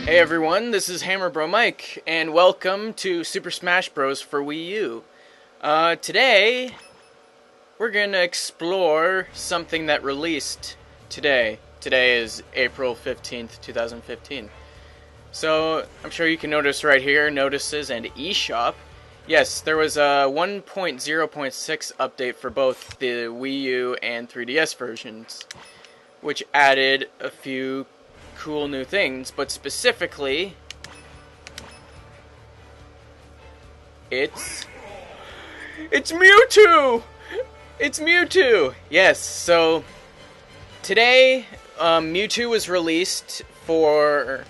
Hey everyone, this is Hammer Bro Mike, and welcome to Super Smash Bros. For Wii U. Today, we're gonna explore something that released today. Today is April 15th, 2015. So, I'm sure you can notice right here, notices and eShop. Yes, there was a 1.0.6 update for both the Wii U and 3DS versions, which added a few cool new things, but specifically, it's Mewtwo! It's Mewtwo! Yes, so today, Mewtwo was released for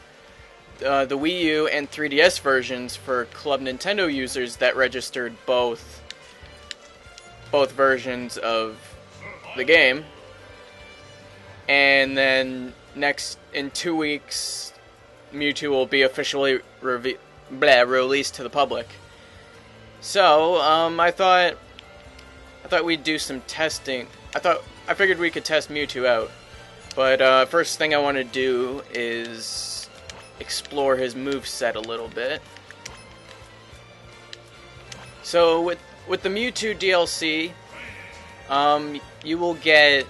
the Wii U and 3DS versions for Club Nintendo users that registered both versions of the game. And then in 2 weeks, Mewtwo will be officially released to the public. So, I thought we'd do some testing. I figured we could test Mewtwo out. But first thing I want to do is explore his moveset a little bit. So with the Mewtwo DLC, you will get.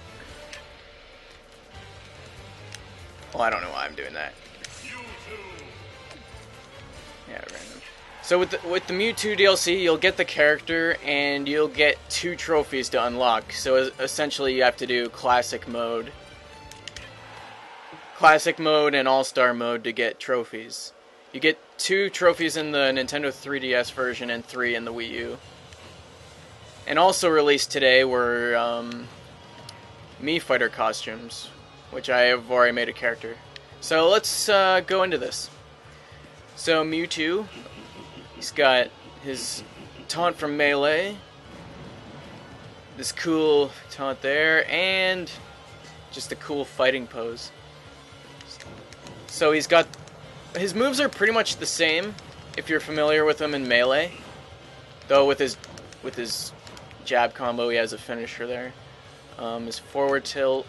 Well, I don't know why I'm doing that. Yeah, random. So with the Mewtwo DLC, you'll get the character and you'll get 2 trophies to unlock. So essentially, you have to do Classic mode and All-Star mode to get trophies. You get 2 trophies in the Nintendo 3DS version and 3 in the Wii U. And also released today were Mii Fighter costumes, which I have already made a character. So let's go into this. So Mewtwo, he's got his taunt from Melee, this cool taunt there, and just a cool fighting pose. So he's got, his moves are pretty much the same if you're familiar with him in Melee, though with his jab combo he has a finisher there. His forward tilt,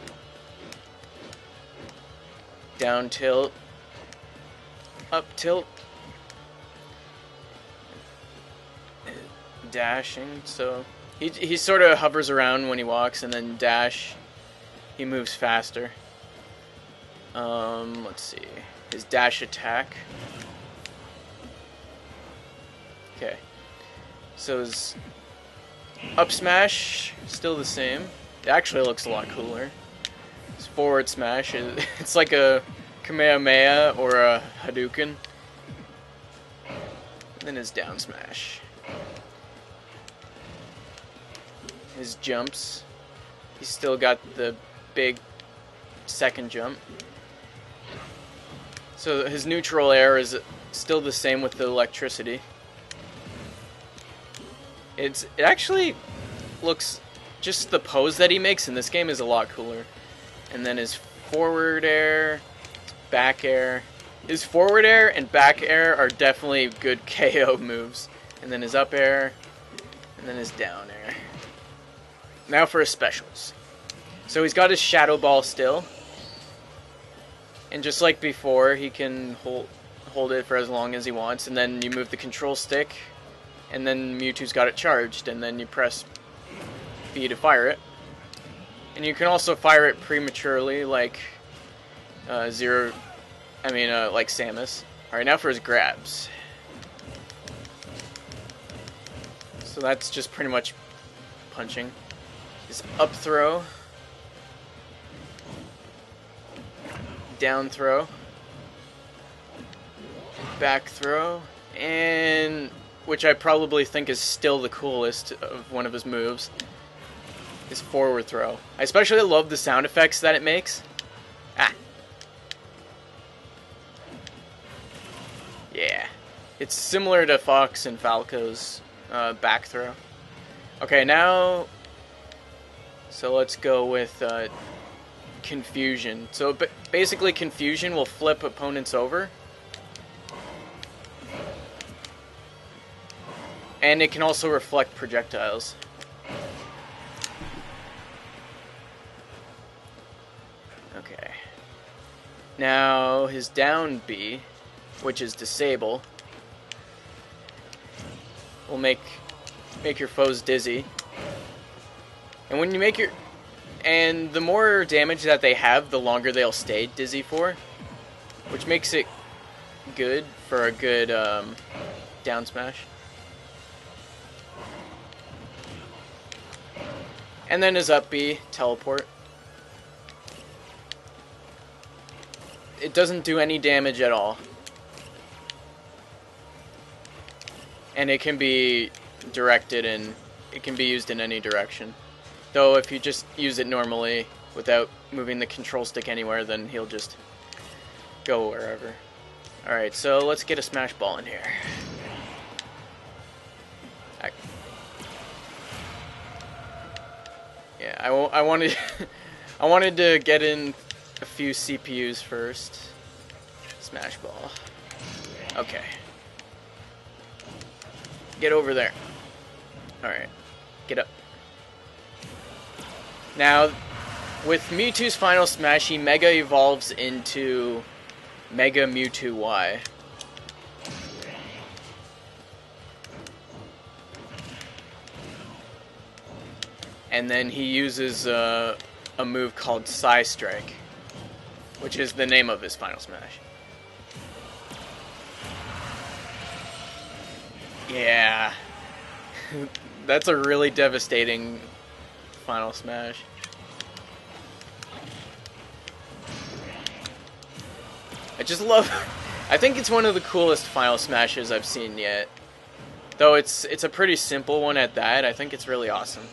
down tilt, up tilt, dashing. So he sort of hovers around when he walks, and then dash, he moves faster. Let's see, his dash attack. Okay, so his up smash still the same. It actually looks a lot cooler. His forward smash, it's like a Kamehameha or a Hadouken. And then his down smash. His jumps, he's still got the big second jump. So his neutral air is still the same with the electricity. It actually looks, just the pose that he makes in this game is a lot cooler. And then his forward air, back air. His forward air and back air are definitely good KO moves. And then his up air, and then his down air. Now for his specials. So he's got his Shadow Ball still. And just like before, he can hold it for as long as he wants. And then you move the control stick, and then Mewtwo's got it charged. And then you press B to fire it. And you can also fire it prematurely, like like Samus. Alright, now for his grabs. So that's just pretty much punching. His up throw, down throw, back throw, and which I probably think is still the coolest of one of his moves, his forward throw. I especially love the sound effects that it makes. Ah. Yeah. It's similar to Fox and Falco's back throw. Okay, now, so let's go with Confusion. So basically Confusion will flip opponents over. And it can also reflect projectiles. Okay. Now, his down B which is disable, will make your foes dizzy. And when you make your... And the more damage that they have, the longer they'll stay dizzy for, which makes it good for a good down smash. And then his up B, teleport. It doesn't do any damage at all. And it can be directed and it can be used in any direction. Though if you just use it normally without moving the control stick anywhere, then he'll just go wherever. Alright, so let's get a smash ball in here. Yeah, I wanted I wanted to get in a few CPUs first. Smash ball. Okay. Get over there. Alright. Get up. Now, with Mewtwo's final smash, he Mega evolves into Mega Mewtwo Y. And then he uses a move called Psy Strike, which is the name of his final smash. Yeah. That's a really devastating final smash. I just love... I think it's one of the coolest final smashes I've seen yet. Though it's a pretty simple one at that. I think it's really awesome.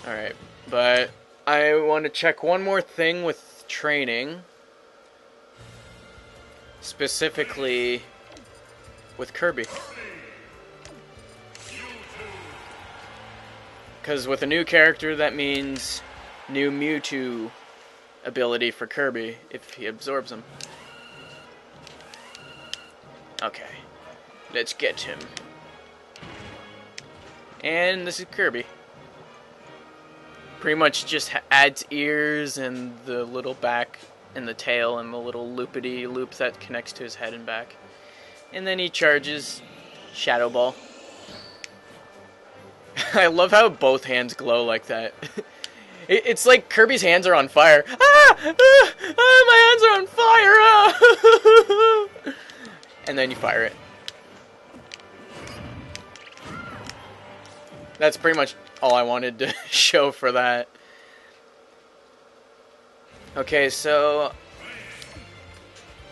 Alright, but I want to check one more thing with training. Specifically with Kirby. Because with a new character, that means new Mewtwo ability for Kirby if he absorbs them. Okay, let's get him. And this is Kirby. Pretty much just adds ears and the little back and the tail and the little loopity loop that connects to his head and back. And then he charges Shadow Ball. I love how both hands glow like that. It's like Kirby's hands are on fire. My hands are on fire! Ah! And then you fire it. That's pretty much all I wanted to show for that. Okay, so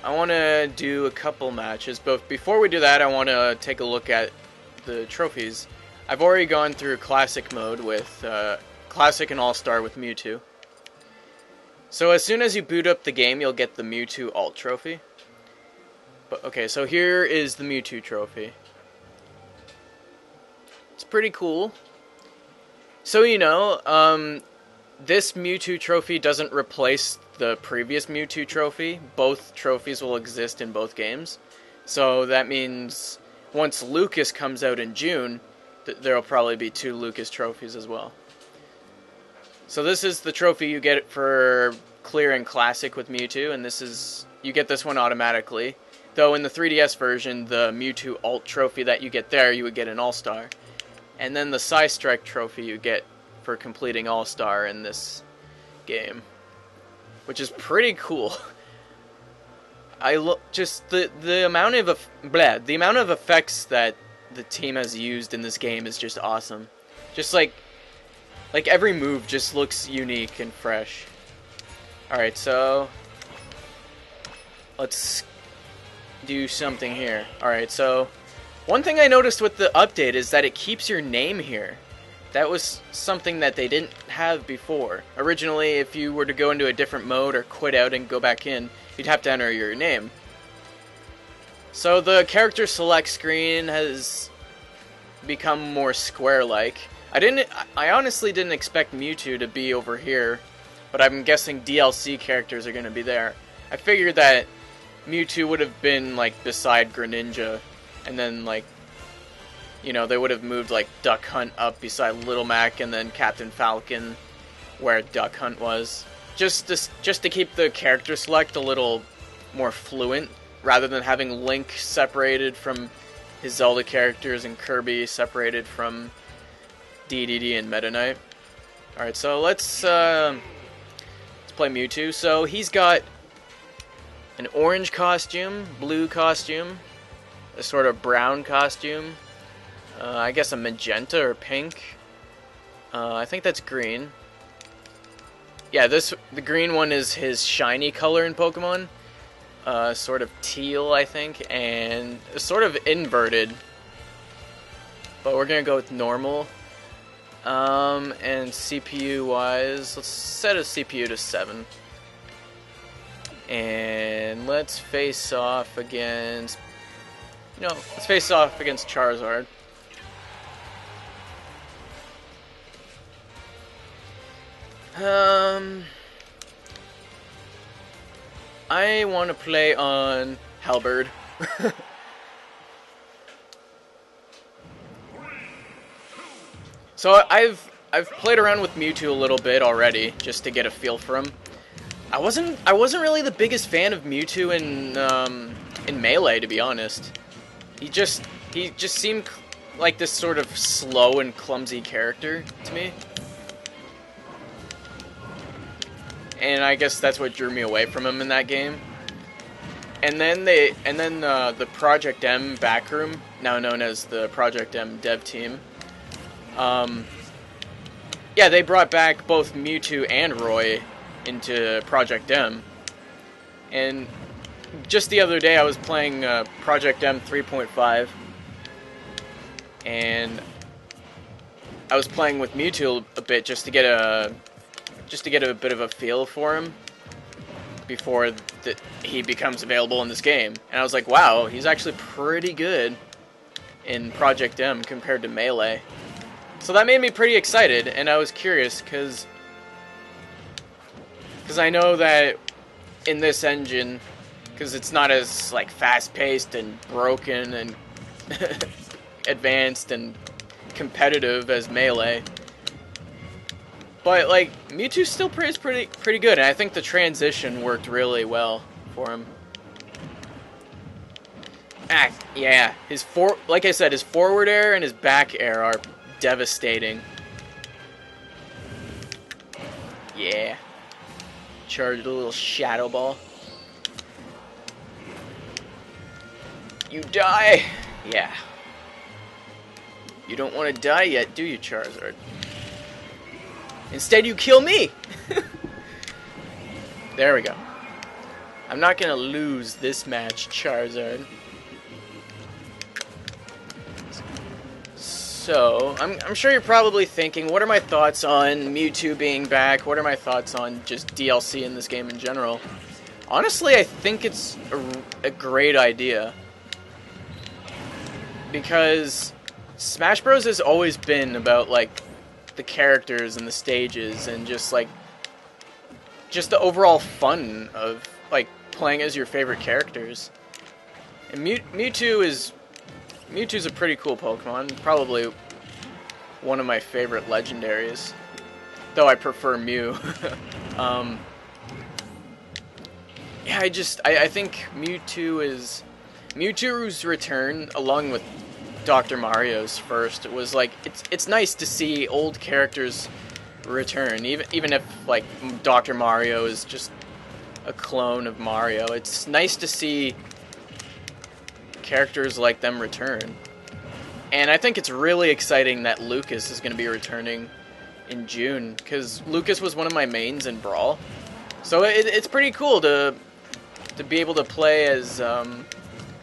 I want to do a couple matches, but before we do that, I want to take a look at the trophies. I've already gone through Classic mode with Classic and All-Star with Mewtwo. So as soon as you boot up the game, you'll get the Mewtwo Alt trophy. But okay, so here is the Mewtwo trophy. It's pretty cool. So you know, this Mewtwo trophy doesn't replace the previous Mewtwo trophy. Both trophies will exist in both games. So that means once Lucas comes out in June, there'll probably be 2 Lucas trophies as well. So this is the trophy you get for clearing Classic with Mewtwo, and this is, you get this one automatically. Though in the 3DS version, the Mewtwo Alt trophy that you get there, you would get an All-Star. And then the Psy Strike trophy you get for completing All-Star in this game, which is pretty cool. Just the amount of the amount of effects that the team has used in this game is just awesome. Just like every move just looks unique and fresh. All right, so let's do something here. All right, so one thing I noticed with the update is that it keeps your name here. That was something that they didn't have before. Originally, if you were to go into a different mode or quit out and go back in, you'd have to enter your name. So the character select screen has become more square-like. I honestly didn't expect Mewtwo to be over here, but I'm guessing DLC characters are going to be there. I figured that Mewtwo would have been like beside Greninja, and then like, you know, they would have moved like Duck Hunt up beside Little Mac, and then Captain Falcon where Duck Hunt was, just to keep the character select a little more fluent, rather than having Link separated from his Zelda characters and Kirby separated from DDD and Meta Knight. Alright, so let's play Mewtwo. So he's got an orange costume, blue costume, a sort of brown costume, I guess a magenta or pink. I think that's green. Yeah, the green one is his shiny color in Pokemon. Sort of teal, I think, and sort of inverted. But we're gonna go with normal. And CPU-wise, let's set a CPU to 7. And let's face off against... let's face off against Charizard. I want to play on Halberd. So I've played around with Mewtwo a little bit already, just to get a feel for him. I wasn't really the biggest fan of Mewtwo in Melee, to be honest. He just seemed like this sort of slow and clumsy character to me. And I guess that's what drew me away from him in that game. And then the Project M backroom, now known as the Project M dev team, yeah, they brought back both Mewtwo and Roy into Project M. And just the other day I was playing Project M 3.5, and I was playing with Mewtwo a bit just to get a bit of a feel for him before he becomes available in this game. And I was like, wow, he's actually pretty good in Project M compared to Melee. So that made me pretty excited, and I was curious because I know that in this engine, because it's not as like fast-paced and broken and advanced and competitive as Melee. But like Mewtwo still is pretty good, and I think the transition worked really well for him. Yeah, like I said, his forward air and his back air are devastating. Yeah. Charged a little Shadow Ball. You die! Yeah. You don't want to die yet, do you, Charizard? Instead, you kill me! There we go. I'm not gonna lose this match, Charizard. So, I'm sure you're probably thinking, what are my thoughts on Mewtwo being back? What are my thoughts on just DLC in this game in general? Honestly, I think it's a great idea. Because Smash Bros. Has always been about, like, the characters and the stages and just, like, just the overall fun of, like, playing as your favorite characters. And Mewtwo's a pretty cool Pokemon, probably one of my favorite legendaries, though I prefer Mew. Yeah, I think Mewtwo's return, along with Dr. Mario's first, it was like, it's nice to see old characters return, even if, like, Dr. Mario is just a clone of Mario. It's nice to see characters like them return. And I think it's really exciting that Lucas is going to be returning in June, because Lucas was one of my mains in Brawl. So it's pretty cool to be able to play as...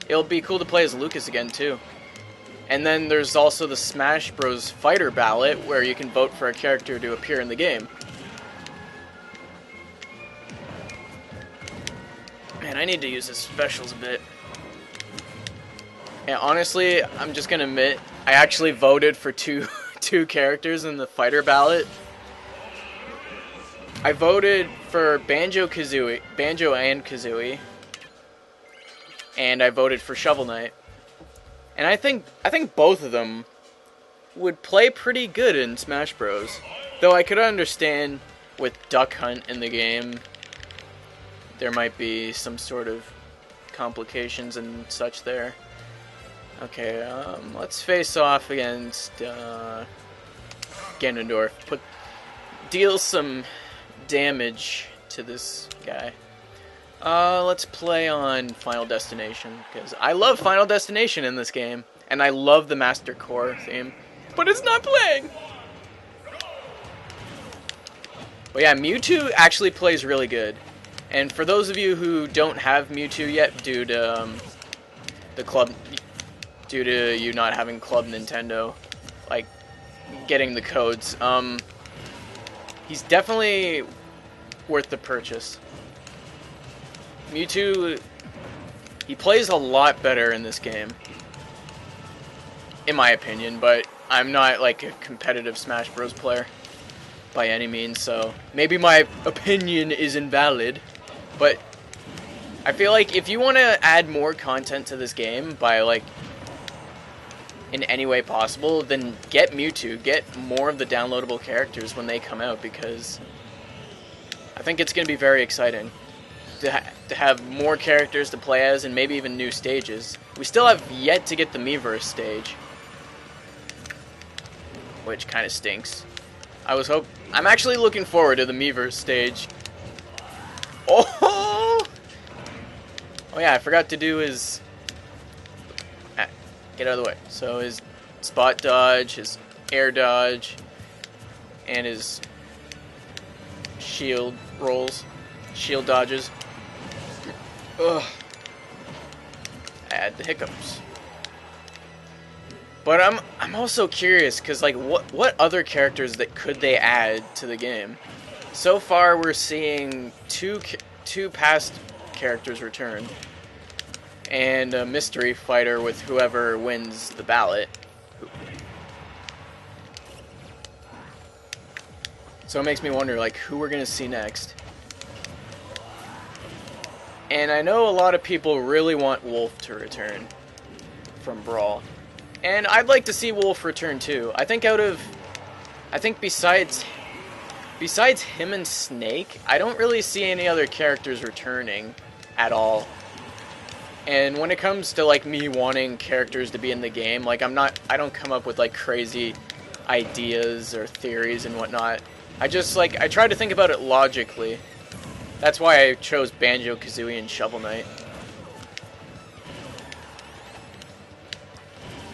it'll be cool to play as Lucas again, too. And then there's also the Smash Bros. Fighter ballot, where you can vote for a character to appear in the game. Man, I need to use his specials a bit. Yeah, honestly, I'm just gonna admit, I actually voted for two characters in the fighter ballot. I voted for Banjo and Kazooie, and I voted for Shovel Knight. And I think both of them would play pretty good in Smash Bros. Though I could understand with Duck Hunt in the game, there might be some sort of complications and such there. Okay, let's face off against Ganondorf. Deal some damage to this guy. Let's play on Final Destination, because I love Final Destination in this game, and I love the Master Core theme, but it's not playing! But yeah, Mewtwo actually plays really good. And for those of you who don't have Mewtwo yet due to due to you not having Club Nintendo, like getting the codes, he's definitely worth the purchase. Mewtwo, he plays a lot better in this game, in my opinion, but I'm not like a competitive Smash Bros. Player by any means, so maybe my opinion is invalid, but I feel like if you want to add more content to this game by like in any way possible, then get Mewtwo, get more of the downloadable characters when they come out, because I think it's going to be very exciting to have more characters to play as, and maybe even new stages. We still have yet to get the Miiverse stage, which kind of stinks. I'm actually looking forward to the Miiverse stage. Oh yeah, I forgot to do his... get out of the way. So his spot dodge, his air dodge, and his shield rolls, shield dodges. Ugh. Add the hiccups. But I'm also curious, because like what other characters that could they add to the game? So far we're seeing two past characters return, and a mystery fighter with whoever wins the ballot. So it makes me wonder like who we're gonna see next. And I know a lot of people really want Wolf to return from Brawl. And I'd like to see Wolf return too. I think besides him and Snake, I don't really see any other characters returning at all. And when it comes to like me wanting characters to be in the game, like I don't come up with like crazy ideas or theories and whatnot. I try to think about it logically. That's why I chose Banjo-Kazooie and Shovel Knight.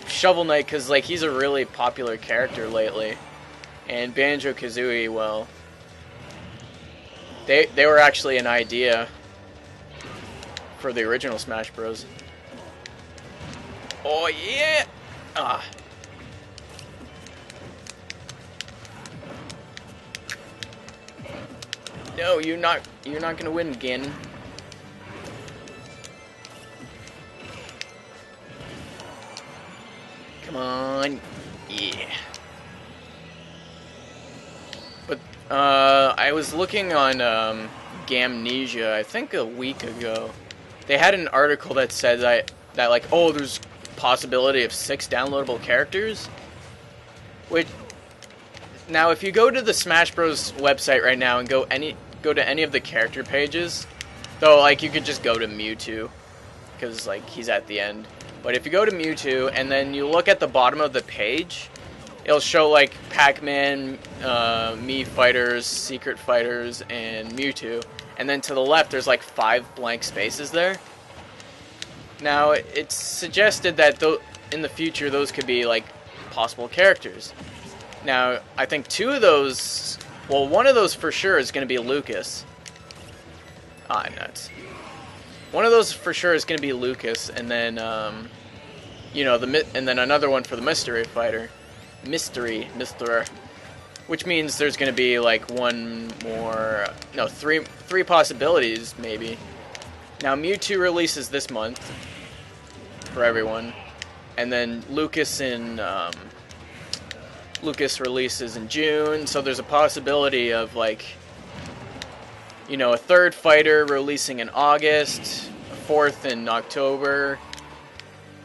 Shovel Knight, because like he's a really popular character lately, and Banjo-Kazooie, well, they were actually an idea for the original Smash Bros. Oh yeah! Ah. No, you're not gonna win, Ganon. Come on, yeah. But I was looking on Gamnesia, I think a week ago. They had an article that said that like, oh, there's possibility of 6 downloadable characters. Which now, if you go to the Smash Bros. Website right now and go to any of the character pages, though, like you could just go to Mewtwo, because like he's at the end. But if you go to Mewtwo and then you look at the bottom of the page, it'll show like Pac-Man, Mii Fighters, Secret Fighters, and Mewtwo. And then to the left, there's like 5 blank spaces there. Now, it's suggested that in the future, those could be like possible characters. Now, I think 2 of those, well, one of those for sure is going to be Lucas. Ah, nuts. One of those for sure is going to be Lucas, and then, you know, and then another one for the mystery fighter. Mister. Which means there's going to be like three possibilities, maybe. Now, Mewtwo releases this month for everyone, and then Lucas releases in June, so there's a possibility of like, you know, a 3rd fighter releasing in August, a 4th in October,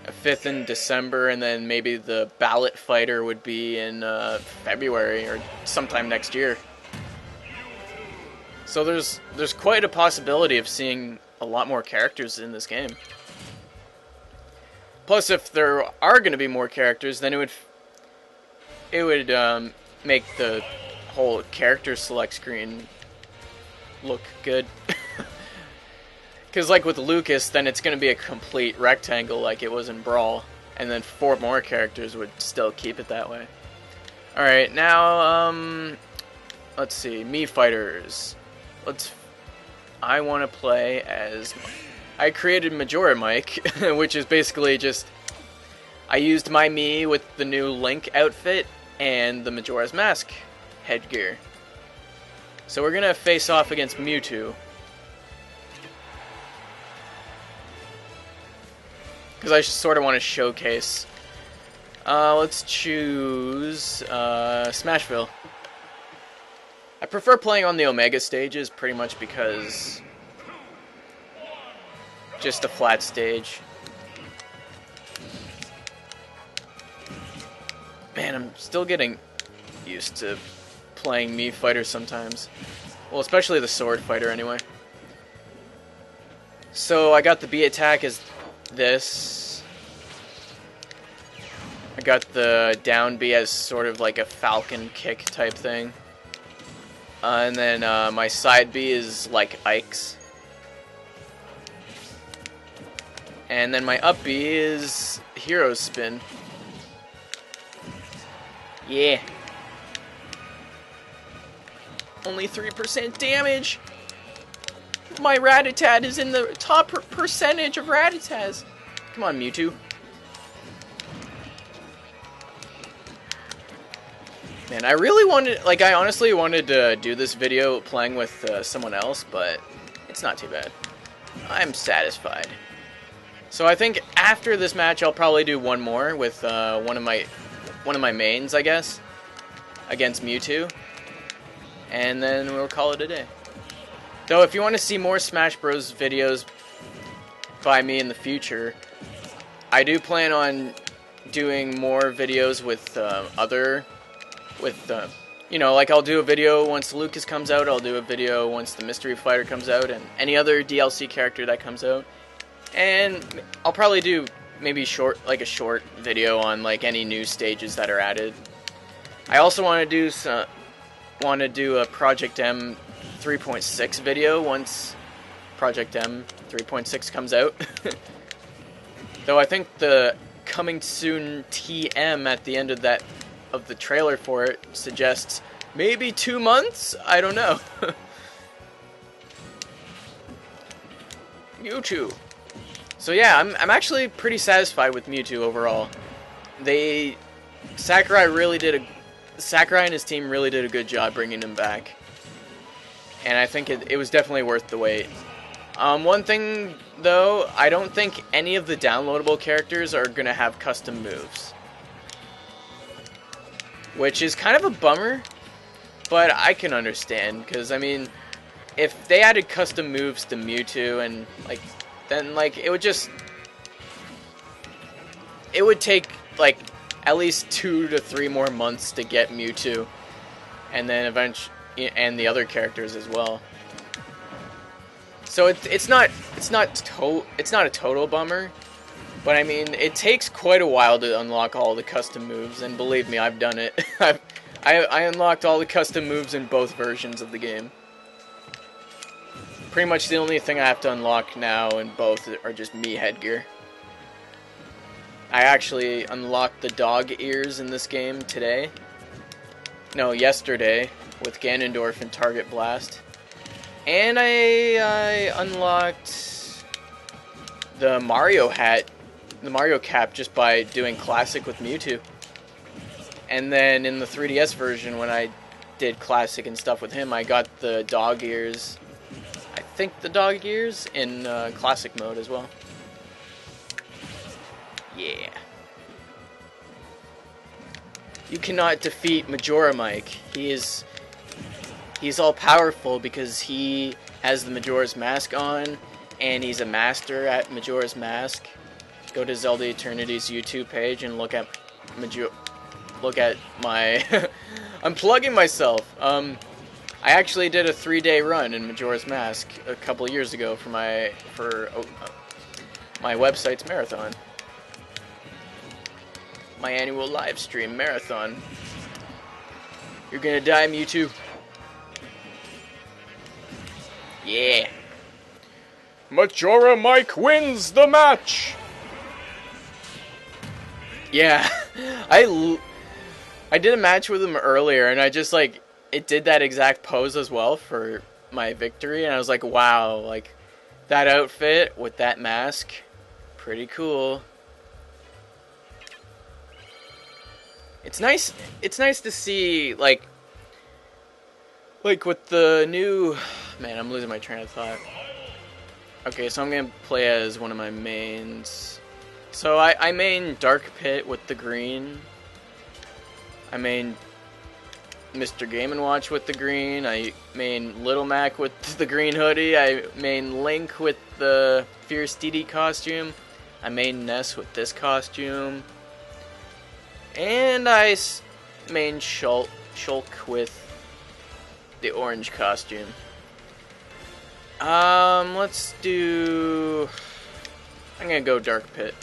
a 5th in December, and then maybe the ballot fighter would be in February or sometime next year. So there's quite a possibility of seeing a lot more characters in this game. Plus, if there are going to be more characters, then it would make the whole character select screen look good. Because like with Lucas, then it's going to be a complete rectangle like it was in Brawl, and then 4 more characters would still keep it that way. Alright, now, let's see, Mii Fighters. I want to play as... I created Majora Mike, which is basically just... I used my Mii with the new Link outfit and the Majora's Mask headgear. So we're going to face off against Mewtwo. Because I sort of want to showcase. Let's choose Smashville. I prefer playing on the Omega stages pretty much because just a flat stage. Man, I'm still getting used to playing Mii Fighter sometimes. Well, especially the Sword Fighter anyway. So I got the B attack as this. I got the down B as sort of like a falcon kick type thing. And then my side B is like Ike's. And then my up B is Hero Spin. Yeah. Only 3% damage. My Rattata is in the top percentage of Rattatas. Come on, Mewtwo. Man, I really wanted, like, I honestly wanted to do this video playing with someone else, but it's not too bad. I'm satisfied. So I think after this match, I'll probably do one more with one of my mains, I guess, against Mewtwo, and then we'll call it a day. Though, if you want to see more Smash Bros. Videos by me in the future, I do plan on doing more videos with you know, like I'll do a video once Lucas comes out, I'll do a video once the Mystery Fighter comes out, and any other DLC character that comes out. And I'll probably do maybe a short video on like any new stages that are added. I also want to do a Project M 3.6 video once Project M 3.6 comes out. Though I think the coming soon TM at the end of the trailer for it suggests maybe 2 months? I don't know. Mewtwo. So yeah, I'm actually pretty satisfied with Mewtwo overall. Sakurai and his team really did a good job bringing him back. And I think it was definitely worth the wait. One thing, though, I don't think any of the downloadable characters are going to have custom moves. Which is kind of a bummer, but I can understand, because, I mean, if they added custom moves to Mewtwo, and, like, then, like, it would take, like, at least 2 to 3 more months to get Mewtwo, and then eventually, and the other characters as well. So it's not a total bummer, but I mean it takes quite a while to unlock all the custom moves, and believe me, I've done it. I unlocked all the custom moves in both versions of the game. Pretty much the only thing I have to unlock now in both are just Mii headgear. I actually unlocked the dog ears in this game today. No, yesterday, with Ganondorf and Target Blast. And I unlocked the Mario hat, the Mario cap, just by doing Classic with Mewtwo. And then in the 3DS version, when I did Classic and stuff with him, I got the dog ears, I think the dog ears, in Classic mode as well. Yeah. You cannot defeat Majora Mike. He's all powerful because he has the Majora's Mask on, and he's a master at Majora's Mask. Go to Zelda Eternity's YouTube page and look at my I'm plugging myself. I I actually did a 3-day run in Majora's Mask a couple years ago for my website's marathon. My annual live stream marathon. You're gonna die, Mewtwo. Yeah. Majora Mike wins the match. Yeah, I did a match with him earlier, and I just like it did that exact pose as well for my victory, and I was like, wow, like that outfit with that mask, pretty cool. It's nice to see like with the new, man, I'm losing my train of thought. Okay, so I'm gonna play as one of my mains. So I main Dark Pit with the green. I main Mr. Game & Watch with the green. I main Little Mac with the green hoodie. I main Link with the Fierce DD costume. I main Ness with this costume. And I main Shulk with the orange costume. Let's do... I'm gonna go Dark Pit.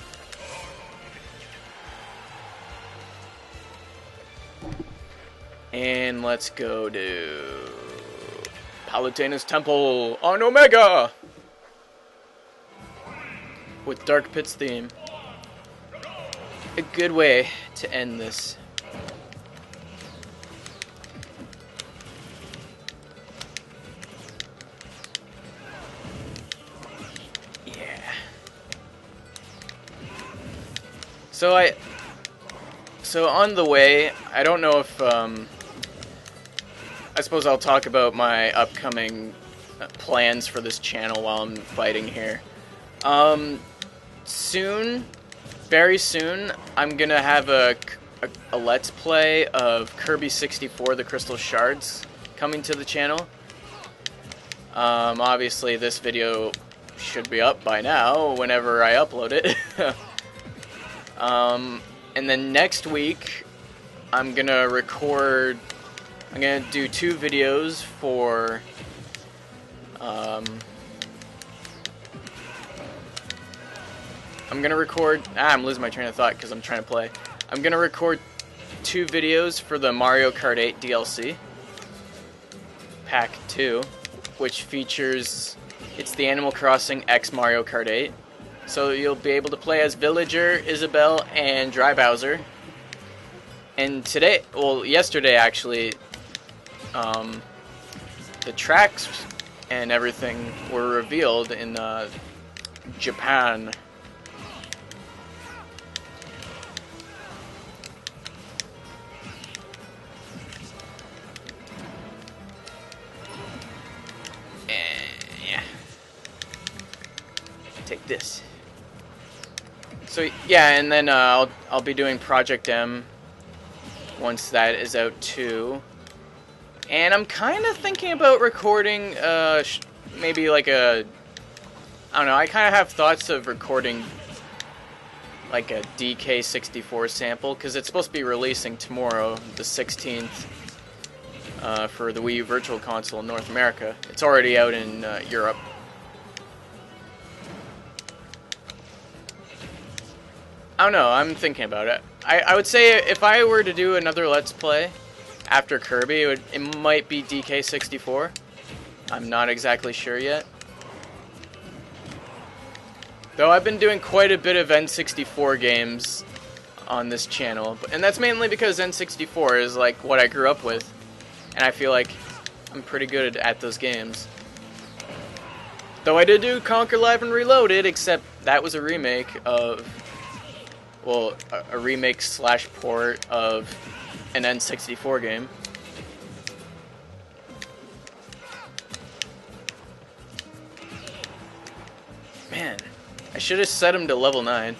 And let's go to Palutena's Temple on Omega with Dark Pit's theme. A good way to end this. Yeah. So on the way, I don't know if I suppose I'll talk about my upcoming plans for this channel while I'm fighting here. Soon, very soon, I'm gonna have a Let's Play of Kirby 64, the Crystal Shards, coming to the channel. Obviously, this video should be up by now, whenever I upload it. And then next week, I'm gonna do 2 videos for I'm gonna record I'm losing my train of thought because I'm trying to play. I'm gonna record 2 videos for the Mario Kart 8 DLC Pack 2, which features it's the Animal Crossing X Mario Kart 8. So you'll be able to play as Villager, Isabelle, and Dry Bowser. And yesterday actually, the tracks and everything were revealed in Japan. Yeah. Take this. So yeah, and then I'll be doing Project M once that is out too. And I'm kind of thinking about recording, maybe like I don't know, I kind of have thoughts of recording like a DK64 sample, because it's supposed to be releasing tomorrow, the 16th, for the Wii U Virtual Console in North America. It's already out in Europe. I don't know, I'm thinking about it. I would say if I were to do another Let's Play after Kirby, it might be DK64. I'm not exactly sure yet. Though I've been doing quite a bit of N64 games on this channel, and that's mainly because N64 is like what I grew up with, and I feel like I'm pretty good at those games. Though I did do Conquer Live and Reloaded, except that was a remake of, well, a remake slash port of an N64 game. Man, I should have set him to level 9.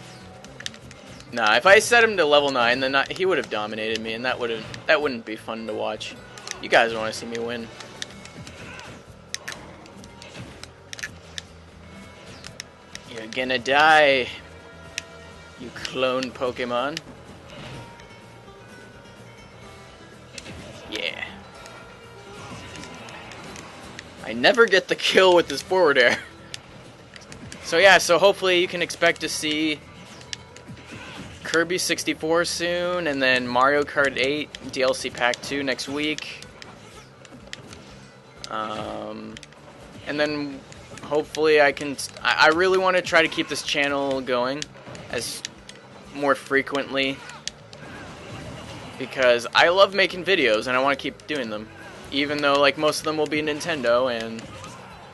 Nah, if I set him to level 9, then he would have dominated me, and that wouldn't be fun to watch. You guys want to see me win. You're gonna die, you clone Pokemon. Yeah. I never get the kill with this forward air. So yeah, so hopefully you can expect to see Kirby 64 soon, and then Mario Kart 8 DLC Pack 2 next week. And then hopefully I really want to try to keep this channel going as more frequently, because I love making videos and I want to keep doing them, even though like most of them will be Nintendo, and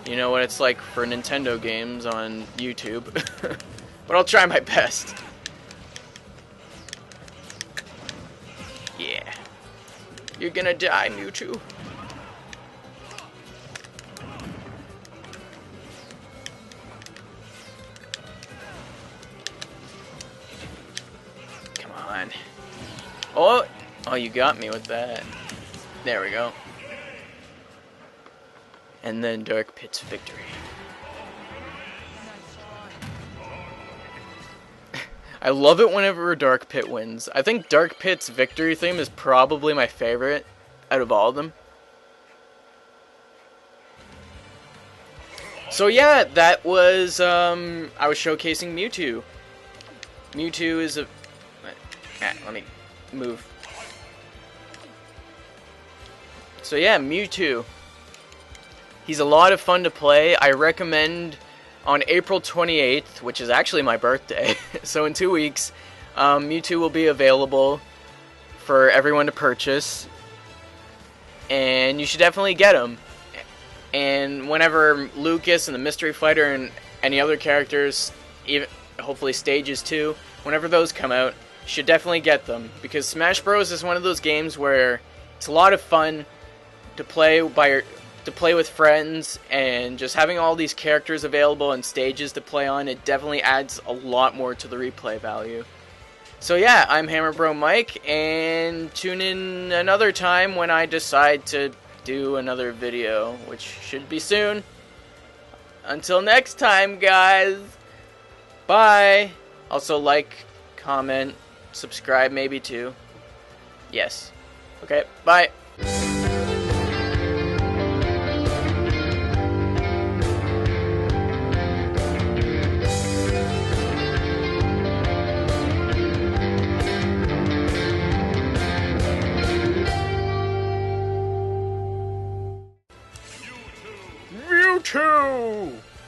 you know what it's like for Nintendo games on YouTube. But I'll try my best. Yeah. You're gonna die, Mewtwo. Come on. Oh, you got me with that. There we go. And then Dark Pit's victory. I love it whenever Dark Pit wins. I think Dark Pit's victory theme is probably my favorite out of all of them. So yeah, that was, I was showcasing Mewtwo. Mewtwo is a... let me move. So yeah, Mewtwo. He's a lot of fun to play. I recommend on April 28th, which is actually my birthday, so in 2 weeks, Mewtwo will be available for everyone to purchase, and you should definitely get him. And whenever Lucas and the Mystery Fighter and any other characters, even hopefully stages too, whenever those come out, you should definitely get them, because Smash Bros is one of those games where it's a lot of fun to play with friends, and just having all these characters available and stages to play on, it definitely adds a lot more to the replay value. So yeah, I'm Hammer Bro Mike, and tune in another time when I decide to do another video, which should be soon. Until next time, guys, bye. Also like, comment, subscribe maybe too. Yes. Okay, bye.